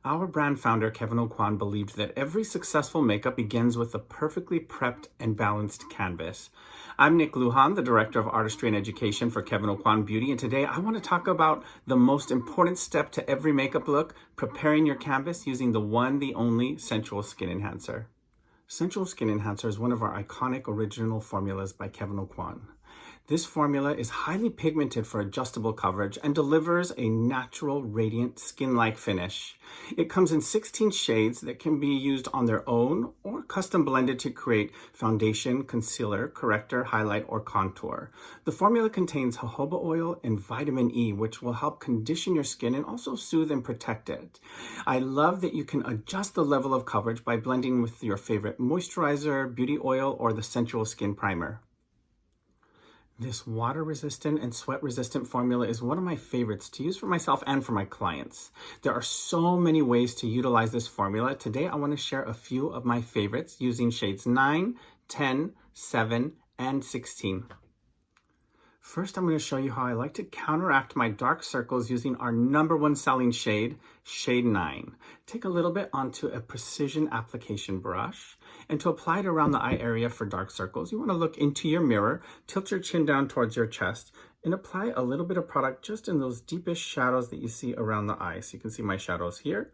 Our brand founder, Kevyn Aucoin, believed that every successful makeup begins with a perfectly prepped and balanced canvas. I'm Nick Lujan, the Director of Artistry and Education for Kevyn Aucoin Beauty, and today I want to talk about the most important step to every makeup look, preparing your canvas using the one, the only Sensual Skin Enhancer. Sensual Skin Enhancer is one of our iconic original formulas by Kevyn Aucoin. This formula is highly pigmented for adjustable coverage and delivers a natural, radiant, skin-like finish. It comes in 16 shades that can be used on their own or custom blended to create foundation, concealer, corrector, highlight, or contour. The formula contains jojoba oil and vitamin E, which will help condition your skin and also soothe and protect it. I love that you can adjust the level of coverage by blending with your favorite moisturizer, beauty oil, or the Sensual Skin Primer. This water-resistant and sweat-resistant formula is one of my favorites to use for myself and for my clients. There are so many ways to utilize this formula. Today, I want to share a few of my favorites using shades 9, 10, 7, and 16. First, I'm going to show you how I like to counteract my dark circles using our #1 selling shade, shade 9. Take a little bit onto a precision application brush, and to apply it around the eye area for dark circles, you want to look into your mirror, tilt your chin down towards your chest, and apply a little bit of product just in those deepest shadows that you see around the eye. So you can see my shadows here.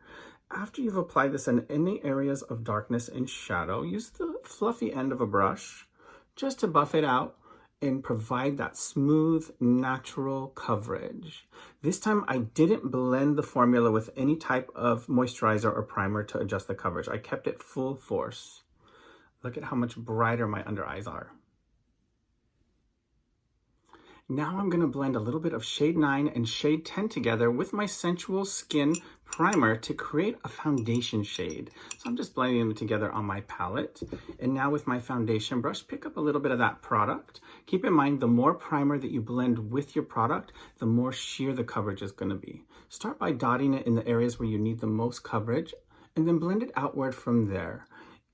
After you've applied this in any areas of darkness and shadow, use the fluffy end of a brush just to buff it out and provide that smooth, natural coverage. This time I didn't blend the formula with any type of moisturizer or primer to adjust the coverage. I kept it full force. Look at how much brighter my under eyes are. Now I'm going to blend a little bit of shade 9 and shade 10 together with my Sensual Skin Primer to create a foundation shade. So I'm just blending them together on my palette. And now with my foundation brush, pick up a little bit of that product. Keep in mind, the more primer that you blend with your product, the more sheer the coverage is going to be. Start by dotting it in the areas where you need the most coverage, and then blend it outward from there.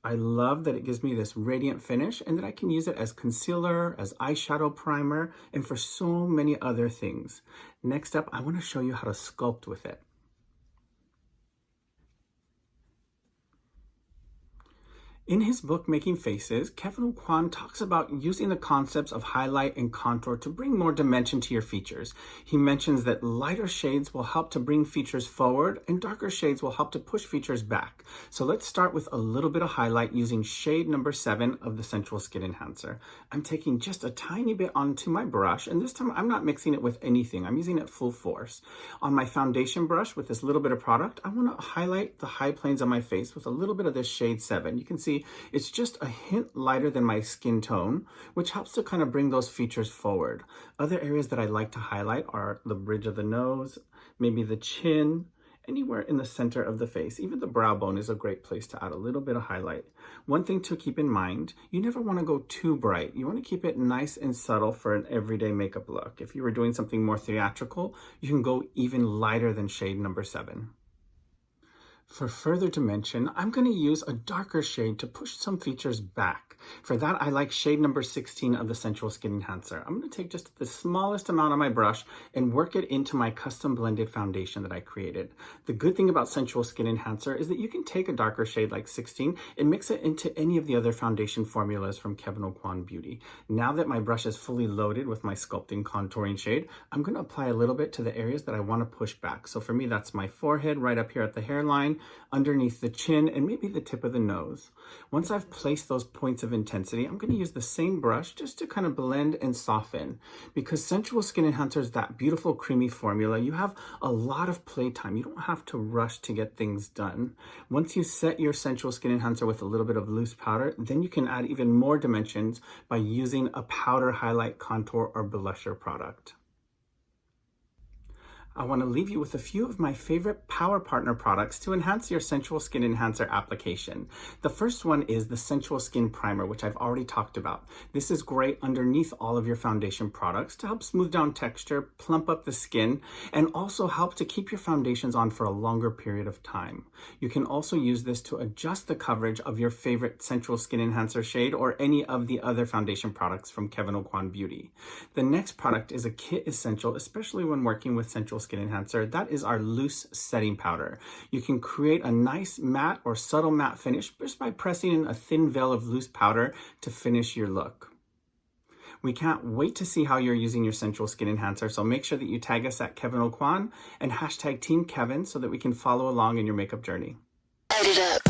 I love that it gives me this radiant finish and that I can use it as concealer, as eyeshadow primer, and for so many other things. Next up, I want to show you how to sculpt with it. In his book, Making Faces, Kevyn Aucoin talks about using the concepts of highlight and contour to bring more dimension to your features. He mentions that lighter shades will help to bring features forward and darker shades will help to push features back. So let's start with a little bit of highlight using shade #7 of the Sensual Skin Enhancer. I'm taking just a tiny bit onto my brush, and this time I'm not mixing it with anything. I'm using it full force. On my foundation brush with this little bit of product, I want to highlight the high planes on my face with a little bit of this shade 7. You can see it's just a hint lighter than my skin tone, which helps to kind of bring those features forward. Other areas that I like to highlight are the bridge of the nose, maybe the chin, anywhere in the center of the face. Even the brow bone is a great place to add a little bit of highlight. One thing to keep in mind, you never want to go too bright. You want to keep it nice and subtle for an everyday makeup look. If you were doing something more theatrical, you can go even lighter than shade #7. For further dimension, I'm going to use a darker shade to push some features back. For that, I like shade #16 of the Sensual Skin Enhancer. I'm going to take just the smallest amount on my brush and work it into my custom blended foundation that I created. The good thing about Sensual Skin Enhancer is that you can take a darker shade like 16 and mix it into any of the other foundation formulas from Kevyn Aucoin Beauty. Now that my brush is fully loaded with my sculpting contouring shade, I'm going to apply a little bit to the areas that I want to push back. So for me, that's my forehead right up here at the hairline, underneath the chin, and maybe the tip of the nose. Once I've placed those points of intensity, I'm going to use the same brush just to kind of blend and soften. Because Sensual Skin Enhancer is that beautiful creamy formula, you have a lot of playtime. You don't have to rush to get things done. Once you set your Sensual Skin Enhancer with a little bit of loose powder, then you can add even more dimensions by using a powder highlight, contour, or blusher product. I want to leave you with a few of my favorite Power Partner products to enhance your Sensual Skin Enhancer application. The first one is the Sensual Skin Primer, which I've already talked about. This is great underneath all of your foundation products to help smooth down texture, plump up the skin, and also help to keep your foundations on for a longer period of time. You can also use this to adjust the coverage of your favorite Sensual Skin Enhancer shade or any of the other foundation products from Kevyn Aucoin Beauty. The next product is a kit essential, especially when working with Sensual Skin Enhancer. That is our loose setting powder. You can create a nice matte or subtle matte finish just by pressing in a thin veil of loose powder to finish your look. We can't wait to see how you're using your Sensual Skin Enhancer, so make sure that you tag us at Kevyn Aucoin and hashtag Team Kevyn so that we can follow along in your makeup journey. Light it up.